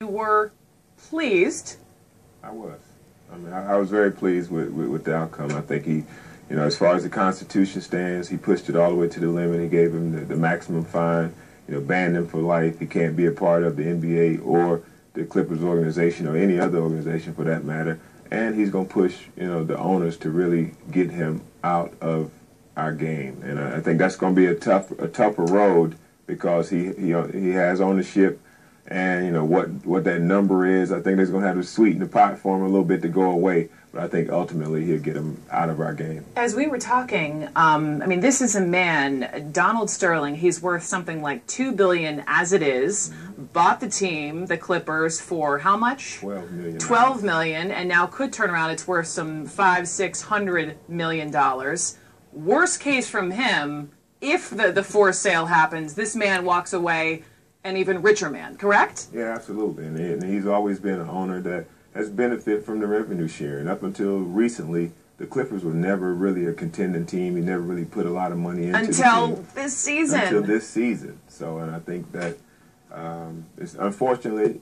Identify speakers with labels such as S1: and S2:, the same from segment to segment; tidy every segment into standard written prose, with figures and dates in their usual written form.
S1: You were pleased.
S2: I was. I mean, I was very pleased with the outcome. I think he, you know, as far as the Constitution stands, he pushed it all the way to the limit. He gave him the maximum fine, you know, banned him for life. He can't be a part of the NBA or the Clippers organization or any other organization for that matter. And he's going to push, you know, the owners to really get him out of our game. And I think that's going to be a tougher road because he has ownership. And, you know, what that number is, I think they're going to have to sweeten the pot for him a little bit to go away. But I think ultimately he'll get him out of our game.
S1: As we were talking, I mean, this is a man, Donald Sterling, he's worth something like $2 billion as it is, bought the team, the Clippers, for how much?
S2: $12 million.
S1: $12 million, and now could turn around, it's worth some $500–600 million. Worst case from him, if the forced sale happens, this man walks away an even richer man, correct?
S2: Yeah, absolutely. And he's always been an owner that has benefited from the revenue sharing. Up until recently, the Clippers were never really a contending team. He never really put a lot of money into
S1: until
S2: the team.
S1: This season.
S2: Until this season. So, and I think that it's unfortunately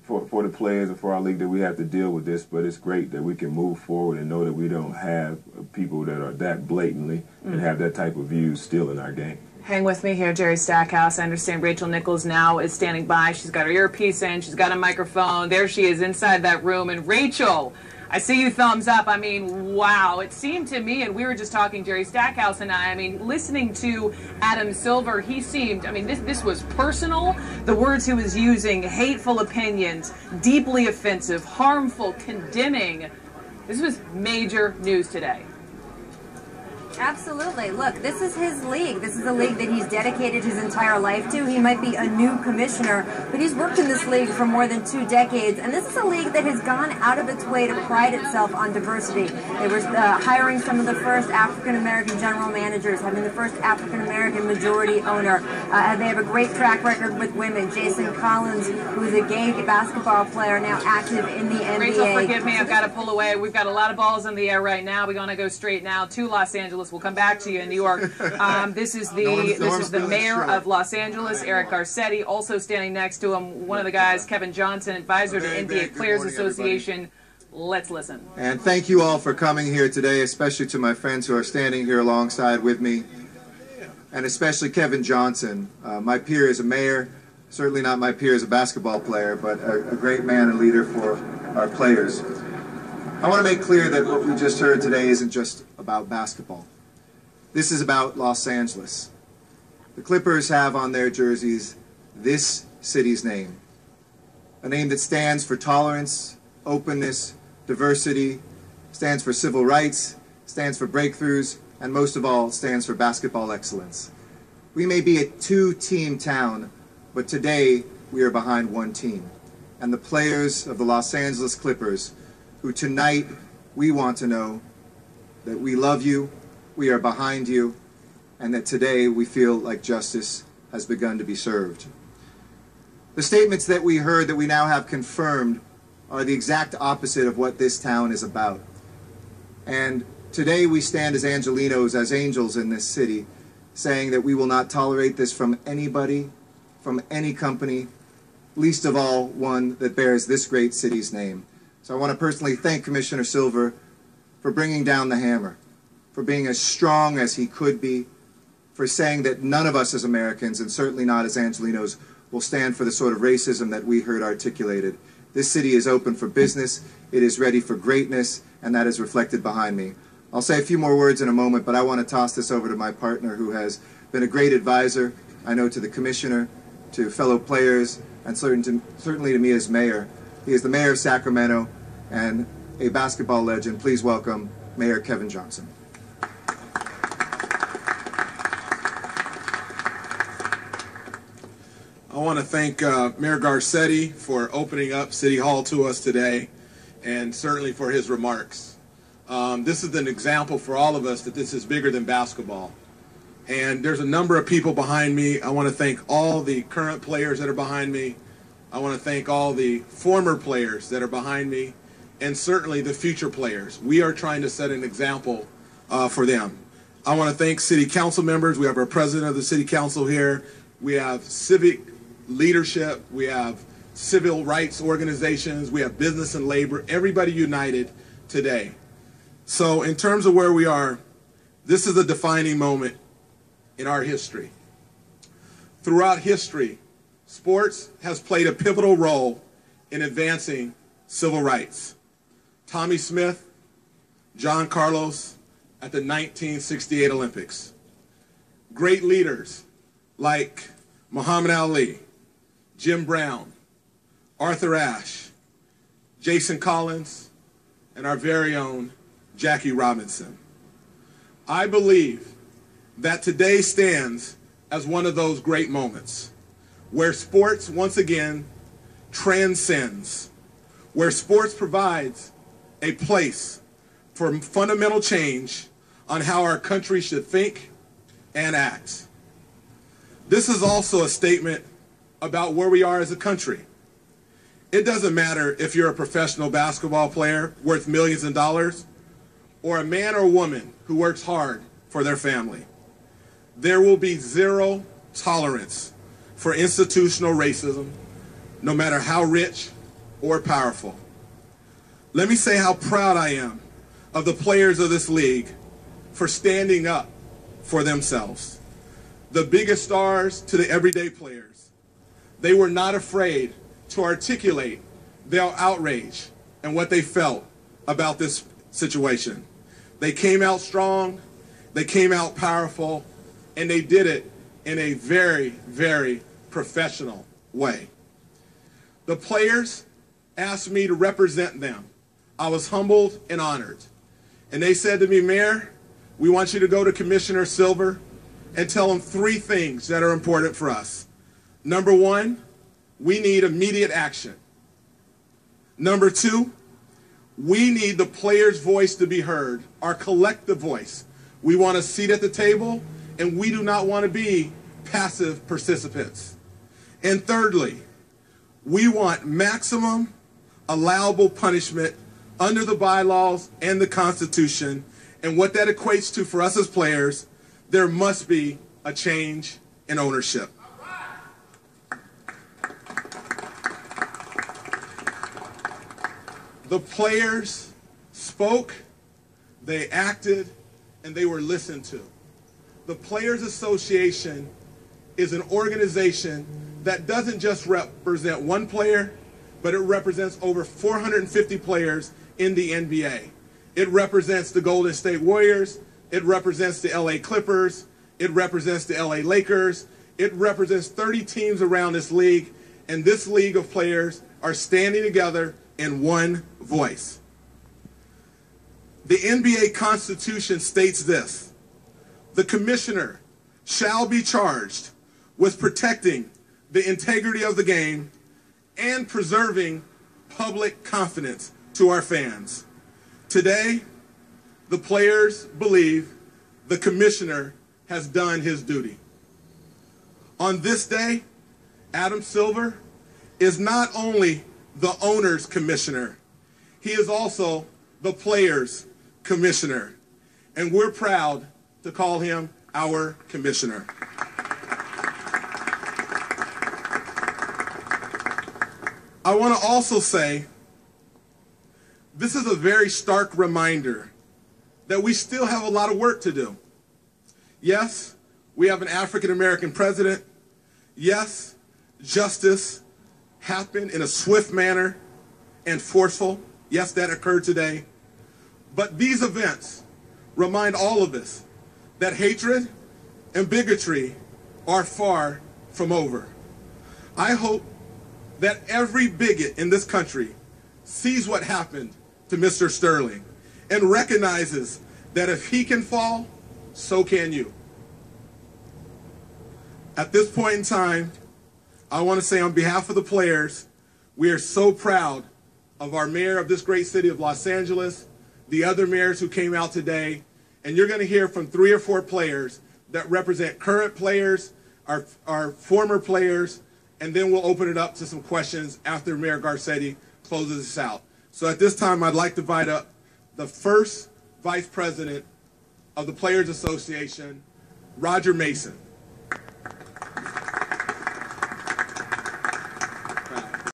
S2: for the players and for our league that we have to deal with this, but it's great that we can move forward and know that we don't have people that are that blatantly and have that type of views still in our game.
S1: Hang with me here, Jerry Stackhouse. I understand Rachel Nichols now is standing by. She's got her earpiece in. She's got a microphone. There she is inside that room. And Rachel, I see you thumbs up. I mean, wow. It seemed to me, and we were just talking, Jerry Stackhouse and I mean, listening to Adam Silver, he seemed, I mean, this was personal. The words he was using, hateful opinions, deeply offensive, harmful, condemning. This was major news today.
S3: Absolutely. Look, this is his league. This is a league that he's dedicated his entire life to. He might be a new commissioner, but he's worked in this league for more than 2 decades. And this is a league that has gone out of its way to pride itself on diversity. They were hiring some of the first African-American general managers, having the first African-American majority owner. They have a great track record with women. Jason Collins, who is a gay basketball player, now active in the NBA.
S1: Rachel, forgive me. I've got to pull away. We've got a lot of balls in the air right now. We're going to go straight now to Los Angeles. We'll come back to you in New York. This is the mayor of Los Angeles, Eric Garcetti, also standing next to him, one of the guys, Kevin Johnson, advisor to NBA Players Association. Let's listen.
S4: And thank you all for coming here today, especially to my friends who are standing here alongside with me, and especially Kevin Johnson, my peer as a mayor, certainly not my peer as a basketball player, but a great man and leader for our players. I want to make clear that what we just heard today isn't just about basketball. This is about Los Angeles. The Clippers have on their jerseys this city's name, a name that stands for tolerance, openness, diversity, stands for civil rights, stands for breakthroughs, and most of all, stands for basketball excellence. We may be a 2-team town, but today we are behind one team. And the players of the Los Angeles Clippers, who tonight we want to know that we love you, we are behind you, and that today we feel like justice has begun to be served. The statements that we heard that we now have confirmed are the exact opposite of what this town is about. And today we stand as Angelinos, as angels in this city, saying that we will not tolerate this from anybody, from any company, least of all one that bears this great city's name. So I want to personally thank Commissioner Silver for bringing down the hammer, for being as strong as he could be, for saying that none of us as Americans, and certainly not as Angelinos, will stand for the sort of racism that we heard articulated. This city is open for business, it is ready for greatness, and that is reflected behind me. I'll say a few more words in a moment, but I want to toss this over to my partner who has been a great advisor, I know, to the Commissioner, to fellow players, and certainly to me as mayor. He is the mayor of Sacramento and a basketball legend. Please welcome Mayor Kevin Johnson.
S5: I want to thank Mayor Garcetti for opening up City Hall to us today, and certainly for his remarks. This is an example for all of us that this is bigger than basketball. And there's a number of people behind me. I want to thank all the current players that are behind me. I want to thank all the former players that are behind me, and certainly the future players. We are trying to set an example for them. I want to thank city council members. We have our president of the city council here. We have civic leadership. We have civil rights organizations, we have business and labor, everybody united today. So in terms of where we are, this is a defining moment in our history. Throughout history, sports has played a pivotal role in advancing civil rights. Tommy Smith, John Carlos at the 1968 Olympics. Great leaders like Muhammad Ali, Jim Brown, Arthur Ashe, Jason Collins, and our very own Jackie Robinson. I believe that today stands as one of those great moments where sports once again transcends, where sports provides a place for fundamental change on how our country should think and act. This is also a statement about where we are as a country. It doesn't matter if you're a professional basketball player worth millions of dollars or a man or woman who works hard for their family. There will be zero tolerance for institutional racism, no matter how rich or powerful. Let me say how proud I am of the players of this league for standing up for themselves. The biggest stars to the everyday players. They were not afraid to articulate their outrage and what they felt about this situation. They came out strong, they came out powerful, and they did it in a very, very professional way. The players asked me to represent them. I was humbled and honored. And they said to me, Mayor, we want you to go to Commissioner Silver and tell him 3 things that are important for us. Number 1, we need immediate action. Number 2, we need the players' voice to be heard, our collective voice. We want a seat at the table, and we do not want to be passive participants. And thirdly, we want maximum allowable punishment under the bylaws and the Constitution. And what that equates to for us as players, there must be a change in ownership. The players spoke, they acted, and they were listened to. The Players Association is an organization that doesn't just represent one player, but it represents over 450 players in the NBA. It represents the Golden State Warriors, it represents the LA Clippers, it represents the LA Lakers, it represents 30 teams around this league, and this league of players are standing together in one voice. The NBA Constitution states this: the commissioner shall be charged with protecting the integrity of the game and preserving public confidence to our fans. Today, the players believe the commissioner has done his duty. On this day, Adam Silver is not only the owner's commissioner, he is also the players' commissioner. And we're proud to call him our commissioner. I want to also say, this is a very stark reminder that we still have a lot of work to do. Yes, we have an African-American president. Yes, justice happened in a swift manner and forceful. Yes, that occurred today. But these events remind all of us that hatred and bigotry are far from over. I hope that every bigot in this country sees what happened to Mr. Sterling and recognizes that if he can fall, so can you. At this point in time, I want to say on behalf of the players, we are so proud of our mayor of this great city of Los Angeles, the other mayors who came out today, and you're going to hear from 3 or 4 players that represent current players, our former players, and then we'll open it up to some questions after Mayor Garcetti closes this out. So at this time, I'd like to invite up the first vice president of the Players Association, Roger Mason.